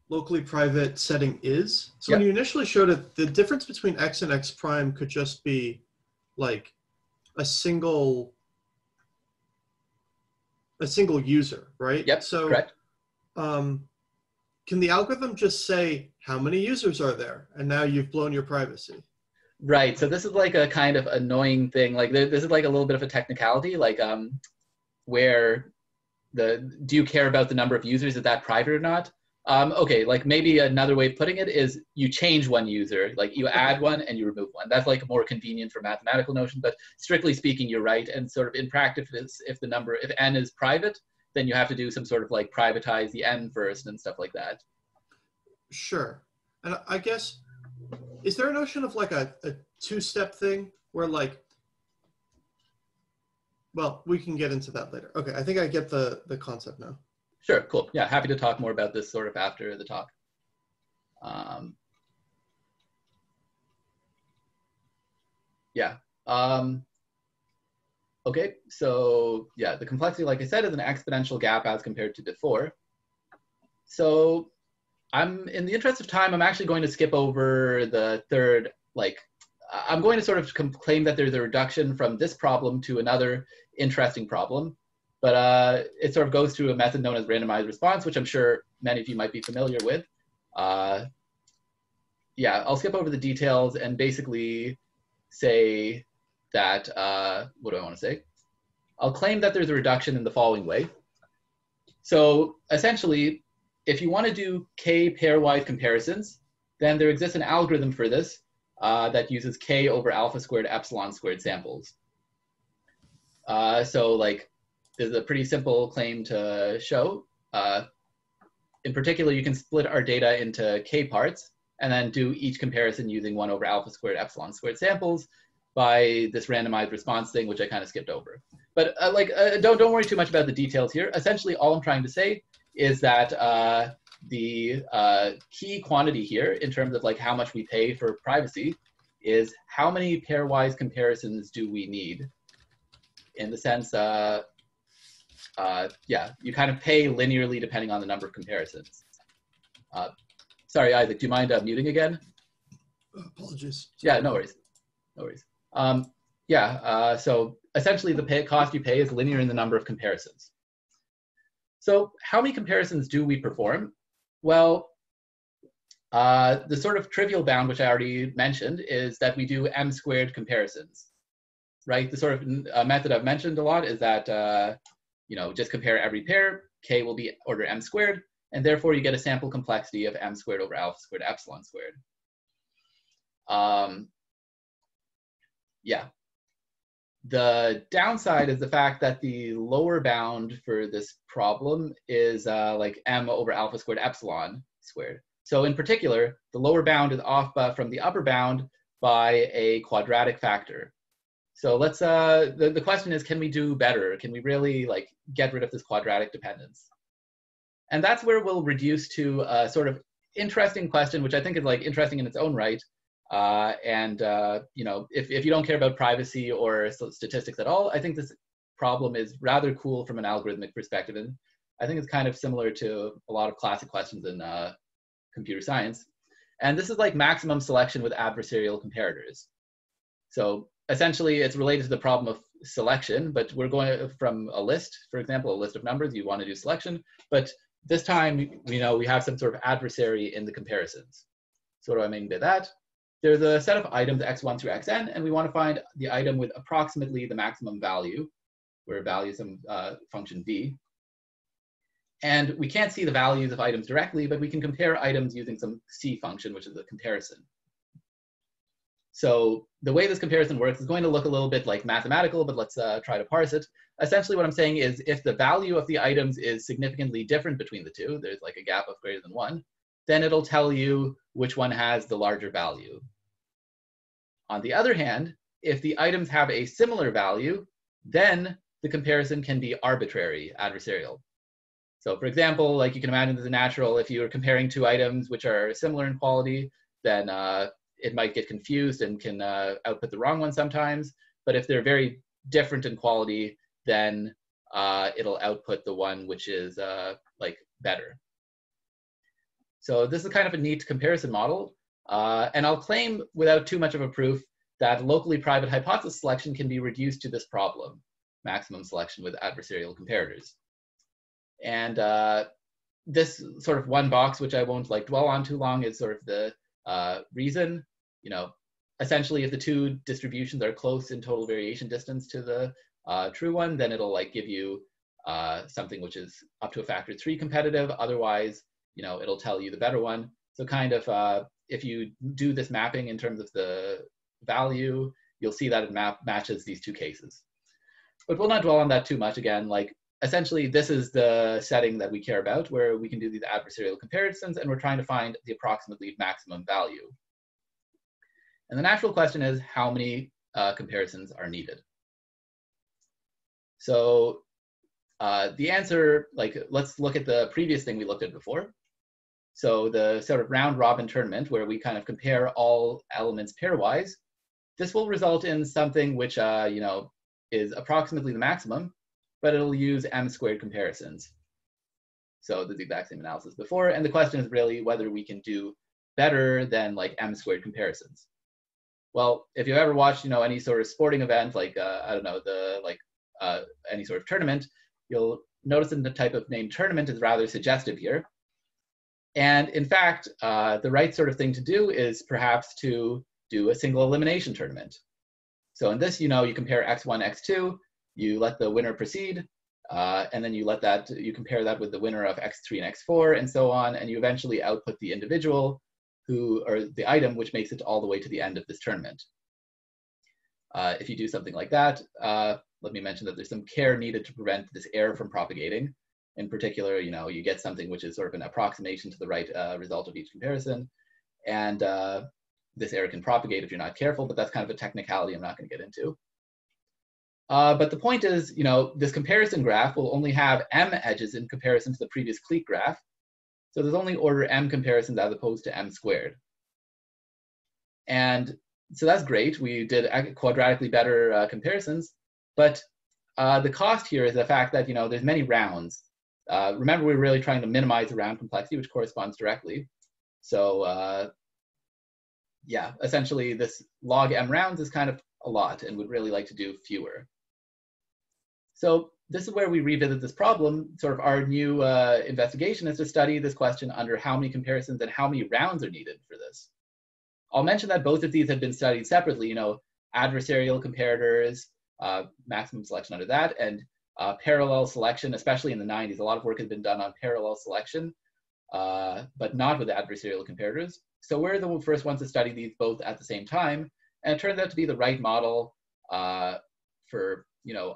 locally private setting is. So when you initially showed it, the difference between x and x prime could just be like a single user, right? Yep, so correct. Can the algorithm just say how many users are there, and now you've blown your privacy? Right. So this is like a kind of annoying thing. Like this is like a little bit of a technicality, like where do you care about the number of users? Is that private or not? Okay, like maybe another way of putting it is you change one user, like you add one and you remove one. That's like more convenient for mathematical notion, but strictly speaking, you're right. And sort of in practice, if n is private, then you have to do some sort of like privatize the n first and stuff like that. Sure. And I guess, is there a notion of like a two-step thing where like, well, we can get into that later. Okay, I think I get the concept now. Sure, cool. Yeah, happy to talk more about this sort of after the talk. Okay, so yeah, the complexity, like I said, is an exponential gap as compared to before. So in the interest of time, I'm actually going to skip over the third, I'm going to sort of claim that there's a reduction from this problem to another interesting problem. But it sort of goes through a method known as randomized response, which I'm sure many of you might be familiar with. yeah, I'll skip over the details and basically say that, what do I want to say? I'll claim that there's a reduction in the following way. So essentially, if you want to do k pairwise comparisons, then there exists an algorithm for this that uses k over alpha squared epsilon squared samples. So like, there's a pretty simple claim to show. In particular, you can split our data into k parts and then do each comparison using 1 over alpha squared epsilon squared samples by this randomized response thing, which I kind of skipped over. But don't worry too much about the details here. Essentially, all I'm trying to say is that the key quantity here in terms of like how much we pay for privacy is how many pairwise comparisons do we need? In the sense, yeah, you kind of pay linearly depending on the number of comparisons. Sorry, Isaac, do you mind muting again? Apologies. Yeah, no worries. No worries. So essentially the cost you pay is linear in the number of comparisons. So how many comparisons do we perform? Well, the sort of trivial bound, which I already mentioned, is that we do m squared comparisons, right? The sort of method I've mentioned a lot is that, just compare every pair, k will be order m squared, and therefore you get a sample complexity of m squared over alpha squared epsilon squared. Yeah. The downside is the fact that the lower bound for this problem is like m over alpha squared epsilon squared. So in particular, the lower bound is off from the upper bound by a quadratic factor. So let's, the question is, can we do better? Can we really like get rid of this quadratic dependence? And that's where we'll reduce to a sort of interesting question, which I think is like interesting in its own right. If you don't care about privacy or statistics at all, I think this problem is rather cool from an algorithmic perspective. And I think it's kind of similar to a lot of classic questions in computer science. And this is like maximum selection with adversarial comparators. So essentially, it's related to the problem of selection, but we're going from a list, for example, a list of numbers, you want to do selection. But this time, we have some sort of adversary in the comparisons. So what do I mean by that? There's a set of items x1 through xn, and we want to find the item with approximately the maximum value, where value is some function v. And we can't see the values of items directly, but we can compare items using some c function, which is a comparison. So the way this comparison works is going to look a little bit like mathematical, but let's try to parse it. Essentially, what I'm saying is if the value of the items is significantly different between the two, there's like a gap of greater than 1, then it'll tell you which one has the larger value. On the other hand, if the items have a similar value, then the comparison can be arbitrary, adversarial. So for example, like you can imagine as a natural, if you were comparing two items which are similar in quality, then it might get confused and can output the wrong one sometimes. But if they're very different in quality, then it'll output the one which is like better. So this is kind of a neat comparison model. And I'll claim without too much of a proof that locally private hypothesis selection can be reduced to this problem, maximum selection with adversarial comparators. And this sort of one box, which I won't like dwell on too long, is sort of the reason. Essentially if the two distributions are close in total variation distance to the true one, then it'll like give you something which is up to a factor 3 competitive. Otherwise, it'll tell you the better one. So kind of if you do this mapping in terms of the value, you'll see that it matches these two cases. But we'll not dwell on that too much. Again, like essentially this is the setting that we care about, where we can do these adversarial comparisons and we're trying to find the approximately maximum value. And the natural question is how many comparisons are needed? So the answer, like, let's look at the previous thing we looked at before. So the sort of round robin tournament where we kind of compare all elements pairwise, this will result in something which, is approximately the maximum, but it'll use m squared comparisons. So the exact same analysis before. And the question is really whether we can do better than like m squared comparisons. Well, if you've ever watched, any sort of sporting event, like, I don't know, any sort of tournament, you'll notice that the type of named tournament is rather suggestive here. And in fact, the right sort of thing to do is perhaps to do a single elimination tournament. So in this, you compare x1, x2, you let the winner proceed, and then you compare that with the winner of x3 and x4, and so on, and you eventually output the individual or the item which makes it all the way to the end of this tournament. If you do something like that, let me mention that there's some care needed to prevent this error from propagating. In particular, you get something which is sort of an approximation to the right result of each comparison, and this error can propagate if you're not careful, but that's kind of a technicality I'm not going to get into. But the point is, this comparison graph will only have m edges in comparison to the previous clique graph. So there's only order m comparisons as opposed to m squared. And so that's great. We did quadratically better comparisons, but the cost here is the fact that there's many rounds. Remember, we're really trying to minimize the round complexity, which corresponds directly. So yeah, essentially this log m rounds is kind of a lot and would really like to do fewer. So this is where we revisit this problem. Sort of our new investigation is to study this question under how many comparisons and how many rounds are needed for this. I'll mention that both of these have been studied separately, adversarial comparators, maximum selection under that, and parallel selection, especially in the 90s. A lot of work has been done on parallel selection, but not with adversarial comparators. So we're the first ones to study these both at the same time, and it turns out to be the right model for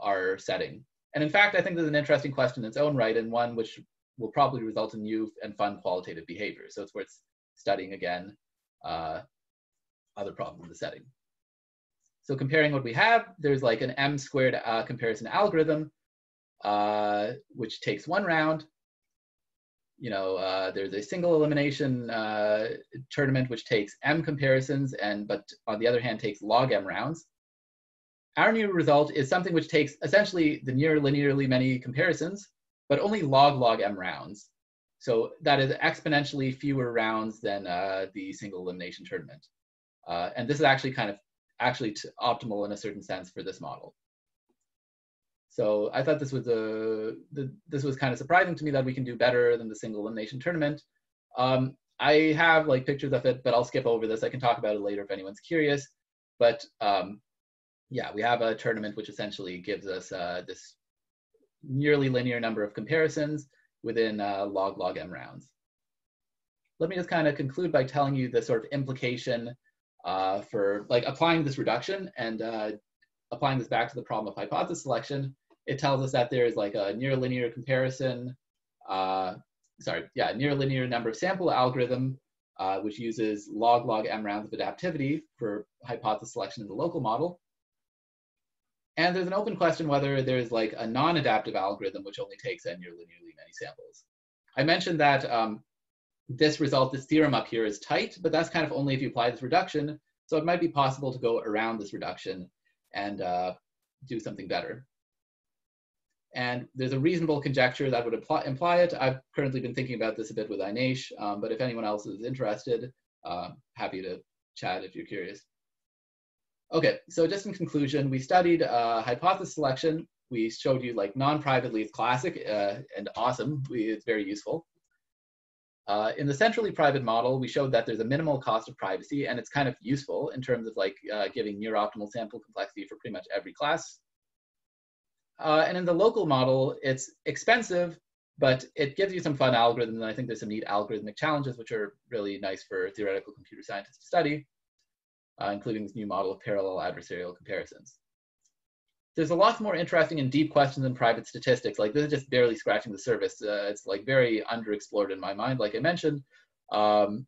our setting. And in fact, I think there's an interesting question in its own right, and one which will probably result in new and fun qualitative behavior. So it's worth studying again other problems in the setting. So comparing what we have, there's like an m squared comparison algorithm, which takes one round. There's a single elimination tournament which takes m comparisons, but on the other hand takes log m rounds. Our new result is something which takes essentially the near linearly many comparisons, but only log m rounds. So that is exponentially fewer rounds than the single elimination tournament. And this is actually optimal in a certain sense for this model. So I thought this was kind of surprising to me that we can do better than the single elimination tournament. I have like pictures of it, but I'll skip over this. I can talk about it later if anyone's curious. But yeah, we have a tournament which essentially gives us this nearly linear number of comparisons within log m rounds. Let me just kind of conclude by telling you the sort of implication for like applying this reduction and applying this back to the problem of hypothesis selection. It tells us that there is like a near linear comparison, near linear number of sample algorithm, which uses log m rounds of adaptivity for hypothesis selection in the local model. And there's an open question whether there's like a non-adaptive algorithm which only takes near linearly many samples. I mentioned that this theorem up here is tight, but that's kind of only if you apply this reduction. So it might be possible to go around this reduction and do something better. And there's a reasonable conjecture that would imply it. I've currently been thinking about this a bit with Ainesh, but if anyone else is interested, happy to chat if you're curious. Okay, so just in conclusion, we studied hypothesis selection. We showed you like non-privately it's classic and awesome. It's very useful. In the centrally private model, we showed that there's a minimal cost of privacy, and it's kind of useful in terms of like giving near optimal sample complexity for pretty much every class. And in the local model, it's expensive, but it gives you some fun algorithms, and I think there's some neat algorithmic challenges which are really nice for theoretical computer scientists to study, including this new model of parallel adversarial comparisons. There's a lot more interesting and deep questions in private statistics. Like this is just barely scratching the surface. It's like very underexplored in my mind, like I mentioned. And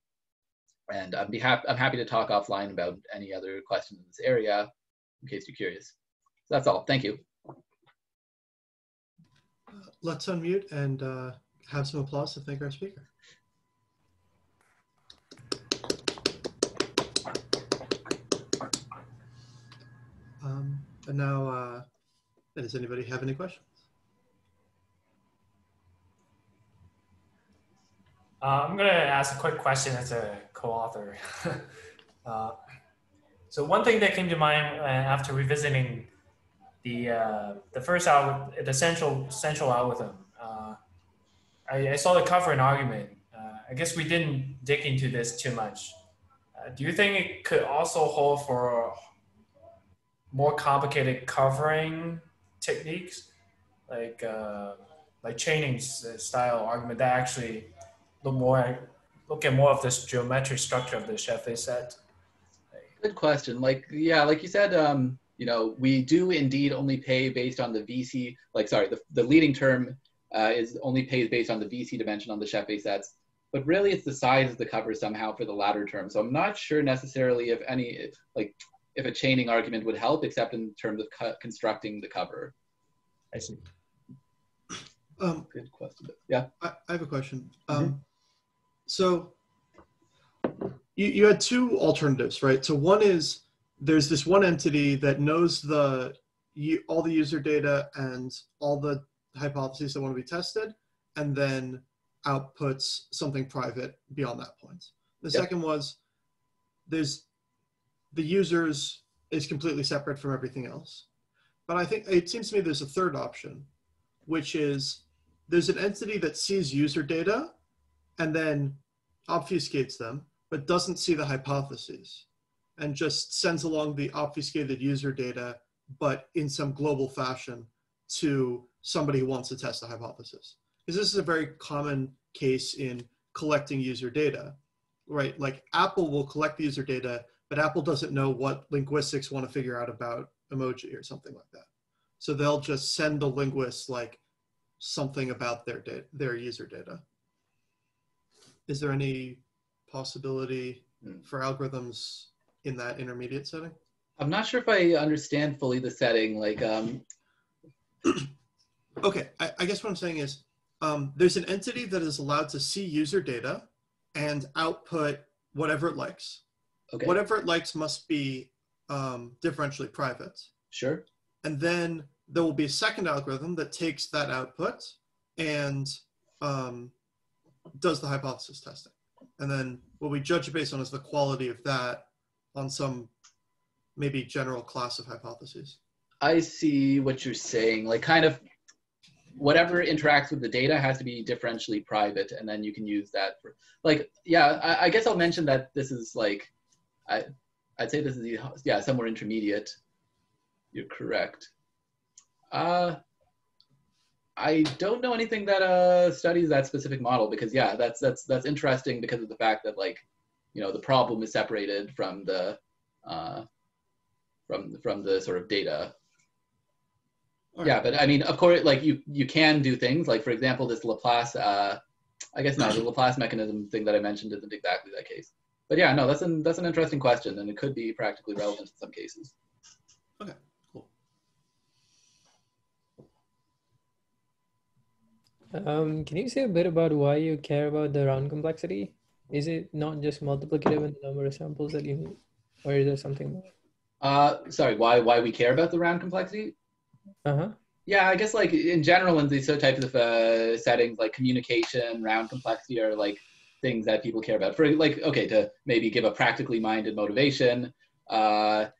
I'm happy to talk offline about any other questions in this area, in case you're curious. So that's all. Thank you. Let's unmute and have some applause to thank our speaker. And now, does anybody have any questions? I'm going to ask a quick question as a co-author. So one thing that came to mind after revisiting the first algorithm, the central algorithm, I saw the cover and argument. I guess we didn't dig into this too much. Do you think it could also hold for more complicated covering techniques, like chaining style argument that actually look at more of this geometric structure of the Scheffé set? Good question. Like, yeah, like you said, you know, we do indeed only pay based on the VC, like, sorry, the leading term is only pays based on the VC dimension on the Scheffé sets, but really it's the size of the cover somehow for the latter term. So I'm not sure necessarily if any, like, if a chaining argument would help, except in terms of constructing the cover. I see. Good question. Yeah. I have a question. So you had two alternatives, right? So one is there's this one entity that knows all the user data and all the hypotheses that want to be tested, and then outputs something private beyond that point. The second was there's the users is completely separate from everything else. But I think it seems to me there's a third option, which is there's an entity that sees user data and then obfuscates them, but doesn't see the hypotheses and just sends along the obfuscated user data, but in some global fashion to somebody who wants to test the hypothesis. Because this is a very common case in collecting user data, right? Like Apple will collect the user data, but Apple doesn't know what linguistics want to figure out about emoji or something like that. So they'll just send the linguists like something about their user data. Is there any possibility for algorithms in that intermediate setting? I'm not sure if I understand fully the setting. Like, okay, I guess what I'm saying is there's an entity that is allowed to see user data and output whatever it likes. Okay. Whatever it likes must be differentially private. Sure. And then there will be a second algorithm that takes that output and does the hypothesis testing. And then what we judge it based on is the quality of that on some maybe general class of hypotheses. I see what you're saying. Like kind of whatever interacts with the data has to be differentially private, and then you can use that for, like, yeah, I guess I'll mention that this is like, I'd say this is, yeah, somewhere intermediate. You're correct. I don't know anything that studies that specific model, because yeah, that's interesting because of the fact that, like, you know, the problem is separated from the from the sort of data. Right. Yeah, but I mean, of course, like you can do things like, for example, this Laplace. I guess no, the Laplace mechanism thing that I mentioned isn't exactly that case. But yeah, no, that's an interesting question, and it could be practically relevant in some cases. Okay, cool. Can you say a bit about why you care about the round complexity? Is it not just multiplicative in the number of samples that you need, or is there something more? Sorry, why we care about the round complexity? Yeah, I guess like in general in these types of settings, like communication, round complexity are like things that people care about. For like, okay, to maybe give a practically minded motivation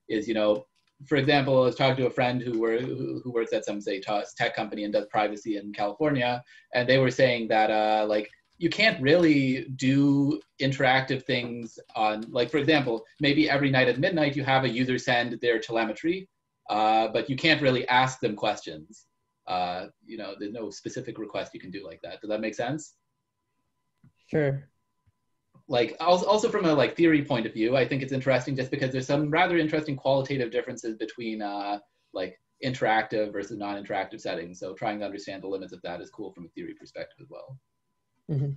is, you know, for example, I was talking to a friend who works at some, say, tech company and does privacy in California, and they were saying that like you can't really do interactive things on, like, for example, maybe every night at midnight you have a user send their telemetry, but you can't really ask them questions. You know, there's no specific request you can do like that. Does that make sense? Sure. Like also from a like theory point of view, I think it's interesting just because there's some rather interesting qualitative differences between like interactive versus non-interactive settings. So trying to understand the limits of that is cool from a theory perspective as well. Mm-hmm.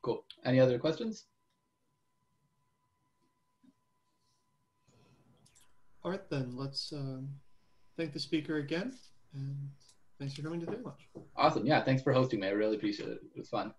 Cool. Any other questions? All right, then let's thank the speaker again, and thanks for coming to the lunch. Awesome. Yeah, thanks for hosting me. I really appreciate it. It was fun.